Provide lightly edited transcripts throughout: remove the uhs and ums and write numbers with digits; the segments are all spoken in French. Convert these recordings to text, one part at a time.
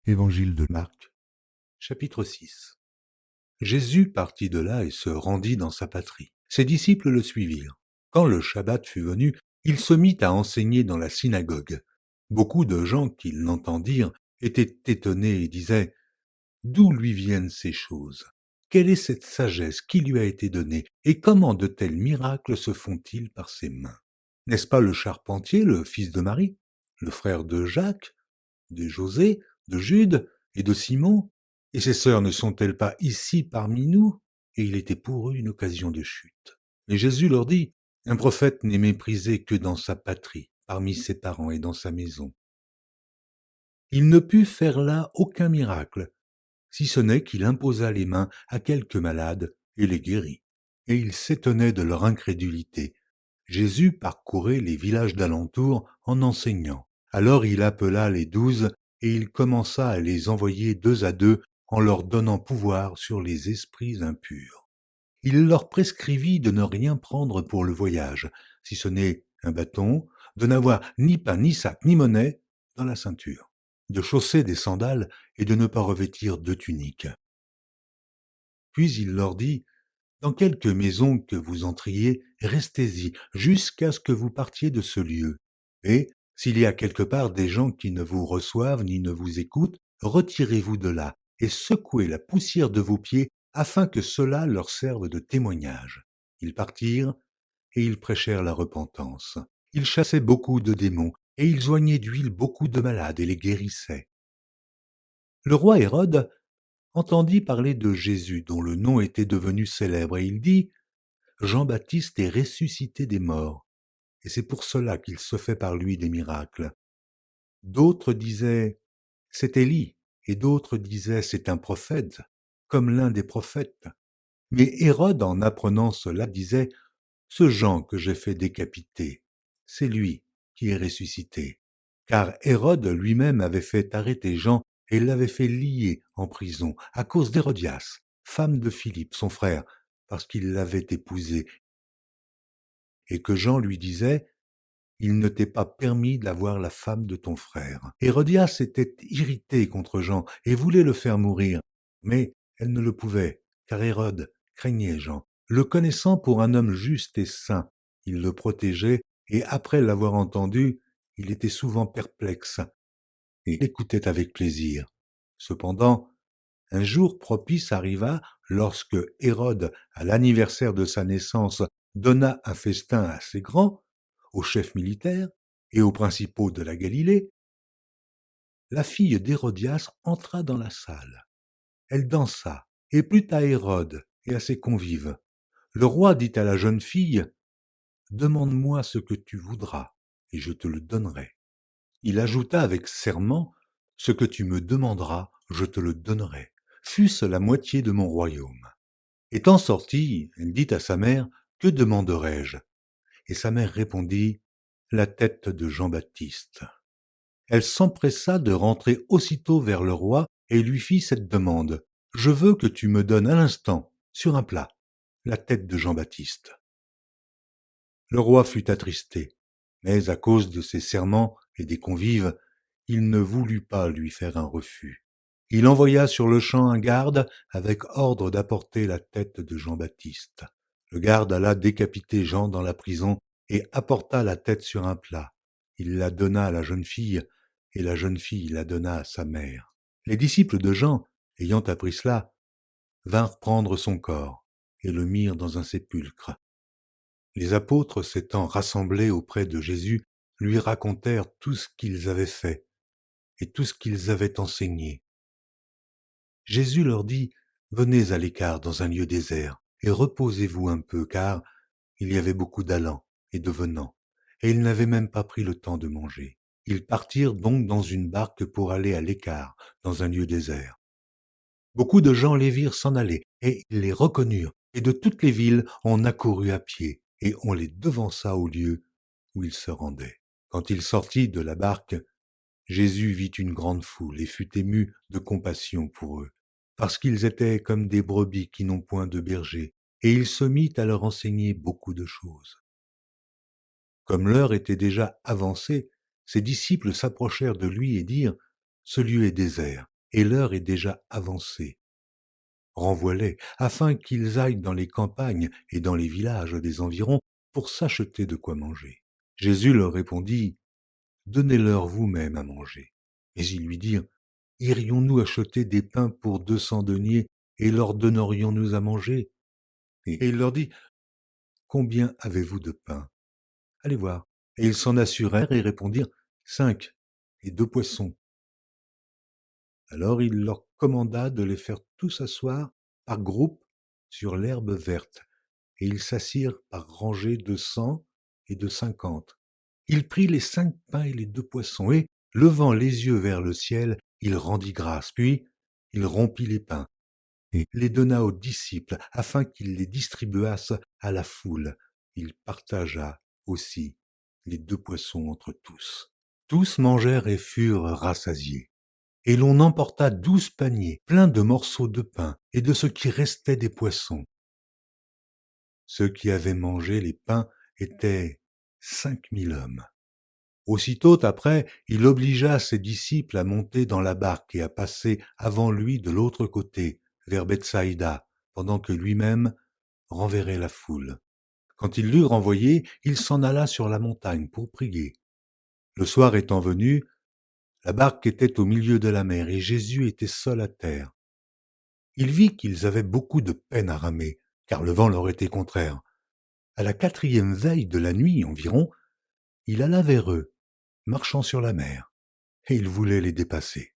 Évangile de Marc, chapitre 6. Jésus partit de là et se rendit dans sa patrie. Ses disciples le suivirent. Quand le Shabbat fut venu, il se mit à enseigner dans la synagogue. Beaucoup de gens qui l'entendirent étaient étonnés et disaient « D'où lui viennent ces choses? Quelle est cette sagesse qui lui a été donnée? Et comment de tels miracles se font-ils par ses mains? N'est-ce pas le charpentier, le fils de Marie, le frère de Jacques, de José, de Jude et de Simon? Et ses sœurs ne sont-elles pas ici parmi nous? » Et il était pour eux une occasion de chute. Et Jésus leur dit, « Un prophète n'est méprisé que dans sa patrie, parmi ses parents et dans sa maison. » Il ne put faire là aucun miracle, si ce n'est qu'il imposa les mains à quelques malades et les guérit. Et ils s'étonnaient de leur incrédulité. Jésus parcourait les villages d'alentour en enseignant. Alors il appela les 12 et il commença à les envoyer 2 à 2 en leur donnant pouvoir sur les esprits impurs. Il leur prescrivit de ne rien prendre pour le voyage, si ce n'est un bâton, de n'avoir ni pain, ni sac, ni monnaie dans la ceinture, de chausser des sandales et de ne pas revêtir de tunique. Puis il leur dit, « Dans quelque maison que vous entriez, restez-y jusqu'à ce que vous partiez de ce lieu. Et s'il y a quelque part des gens qui ne vous reçoivent ni ne vous écoutent, retirez-vous de là et secouez la poussière de vos pieds afin que cela leur serve de témoignage. » Ils partirent et ils prêchèrent la repentance. Ils chassaient beaucoup de démons et ils oignaient d'huile beaucoup de malades et les guérissaient. Le roi Hérode entendit parler de Jésus, dont le nom était devenu célèbre, et il dit « Jean-Baptiste est ressuscité des morts, et c'est pour cela qu'il se fait par lui des miracles. » D'autres disaient « C'est Élie », et d'autres disaient « C'est un prophète, comme l'un des prophètes. » Mais Hérode, en apprenant cela, disait « Ce Jean que j'ai fait décapiter, c'est lui qui est ressuscité. » Car Hérode lui-même avait fait arrêter Jean et l'avait fait lier en prison à cause d'Hérodias, femme de Philippe, son frère, parce qu'il l'avait épousée, et que Jean lui disait « Il ne t'est pas permis d'avoir la femme de ton frère. » Hérodias était irritée contre Jean et voulait le faire mourir, mais elle ne le pouvait, car Hérode craignait Jean. Le connaissant pour un homme juste et saint, il le protégeait, et après l'avoir entendu, il était souvent perplexe et l'écoutait avec plaisir. Cependant, un jour propice arriva lorsque Hérode, à l'anniversaire de sa naissance, donna un festin assez grand aux chefs militaires et aux principaux de la Galilée. La fille d'Hérodias entra dans la salle. Elle dansa et plut à Hérode et à ses convives. Le roi dit à la jeune fille « Demande-moi ce que tu voudras, et je te le donnerai. » Il ajouta avec serment « Ce que tu me demanderas, je te le donnerai, fût-ce la moitié de mon royaume. » Étant sortie, elle dit à sa mère « Que demanderai-je » Et sa mère répondit « La tête de Jean-Baptiste. » Elle s'empressa de rentrer aussitôt vers le roi et lui fit cette demande « Je veux que tu me donnes à l'instant, sur un plat, la tête de Jean-Baptiste. » Le roi fut attristé, mais à cause de ses serments et des convives, il ne voulut pas lui faire un refus. Il envoya sur-le-champ un garde avec ordre d'apporter la tête de Jean-Baptiste. Le garde alla décapiter Jean dans la prison et apporta la tête sur un plat. Il la donna à la jeune fille, et la jeune fille la donna à sa mère. Les disciples de Jean, ayant appris cela, vinrent prendre son corps et le mirent dans un sépulcre. Les apôtres s'étant rassemblés auprès de Jésus, lui racontèrent tout ce qu'ils avaient fait et tout ce qu'ils avaient enseigné. Jésus leur dit « Venez à l'écart dans un lieu désert et reposez-vous un peu, car il y avait beaucoup d'allants et de venants, et ils n'avaient même pas pris le temps de manger. » Ils partirent donc dans une barque pour aller à l'écart, dans un lieu désert. Beaucoup de gens les virent s'en aller, et ils les reconnurent, et de toutes les villes on accourut à pied, et on les devança au lieu où ils se rendaient. Quand il sortit de la barque, Jésus vit une grande foule et fut ému de compassion pour eux, parce qu'ils étaient comme des brebis qui n'ont point de berger, et il se mit à leur enseigner beaucoup de choses. Comme l'heure était déjà avancée, ses disciples s'approchèrent de lui et dirent « Ce lieu est désert, et l'heure est déjà avancée. Renvoie-les, afin qu'ils aillent dans les campagnes et dans les villages des environs pour s'acheter de quoi manger. Jésus leur répondit, donnez-leur vous-même à manger. Mais ils lui dirent, irions-nous acheter des pains pour 200 deniers et leur donnerions-nous à manger? Et il leur dit, combien avez-vous de pain? Allez voir. Et ils s'en assurèrent et répondirent, 5 et 2 poissons. Alors il leur commanda de les faire tous asseoir par groupes sur l'herbe verte, et ils s'assirent par rangées de 100 et de 50. Il prit les 5 pains et les 2 poissons, et, levant les yeux vers le ciel, il rendit grâce. Puis il rompit les pains, et les donna aux disciples, afin qu'ils les distribuassent à la foule. Il partagea aussi les 2 poissons entre tous. Tous mangèrent et furent rassasiés. Et l'on emporta 12 paniers pleins de morceaux de pain et de ce qui restait des poissons. Ceux qui avaient mangé les pains étaient 5000 hommes. Aussitôt après, il obligea ses disciples à monter dans la barque et à passer avant lui de l'autre côté, vers Bethsaïda, pendant que lui-même renverrait la foule. Quand il l'eut renvoyé, il s'en alla sur la montagne pour prier. Le soir étant venu, la barque était au milieu de la mer et Jésus était seul à terre. Il vit qu'ils avaient beaucoup de peine à ramer, car le vent leur était contraire. À la 4e veille de la nuit environ, il alla vers eux, marchant sur la mer, et il voulait les dépasser.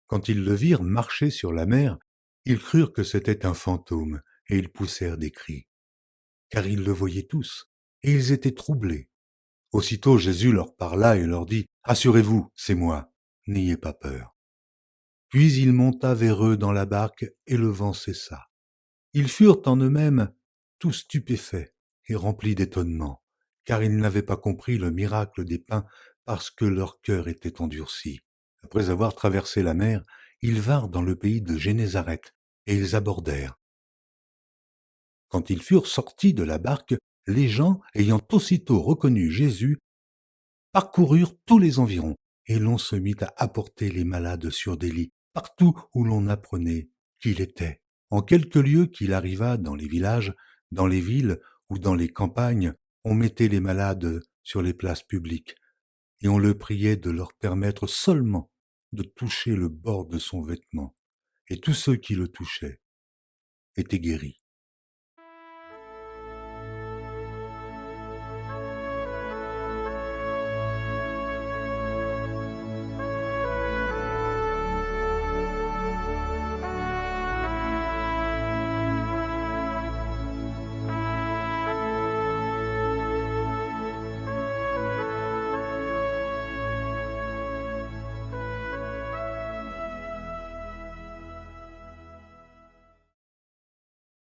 Quand ils le virent marcher sur la mer, ils crurent que c'était un fantôme, et ils poussèrent des cris, car ils le voyaient tous, et ils étaient troublés. Aussitôt Jésus leur parla et leur dit, « Rassurez-vous, c'est moi, n'ayez pas peur. » Puis il monta vers eux dans la barque, et le vent cessa. Ils furent en eux-mêmes tout stupéfaits et remplis d'étonnement, car ils n'avaient pas compris le miracle des pains parce que leur cœur était endurci. Après avoir traversé la mer, ils vinrent dans le pays de Génézareth, et ils abordèrent. Quand ils furent sortis de la barque, les gens, ayant aussitôt reconnu Jésus, parcoururent tous les environs, et l'on se mit à apporter les malades sur des lits, partout où l'on apprenait qu'il était. En quelques lieues qu'il arriva dans les villages, dans les villes ou dans les campagnes, on mettait les malades sur les places publiques, et on le priait de leur permettre seulement de toucher le bord de son vêtement, et tous ceux qui le touchaient étaient guéris.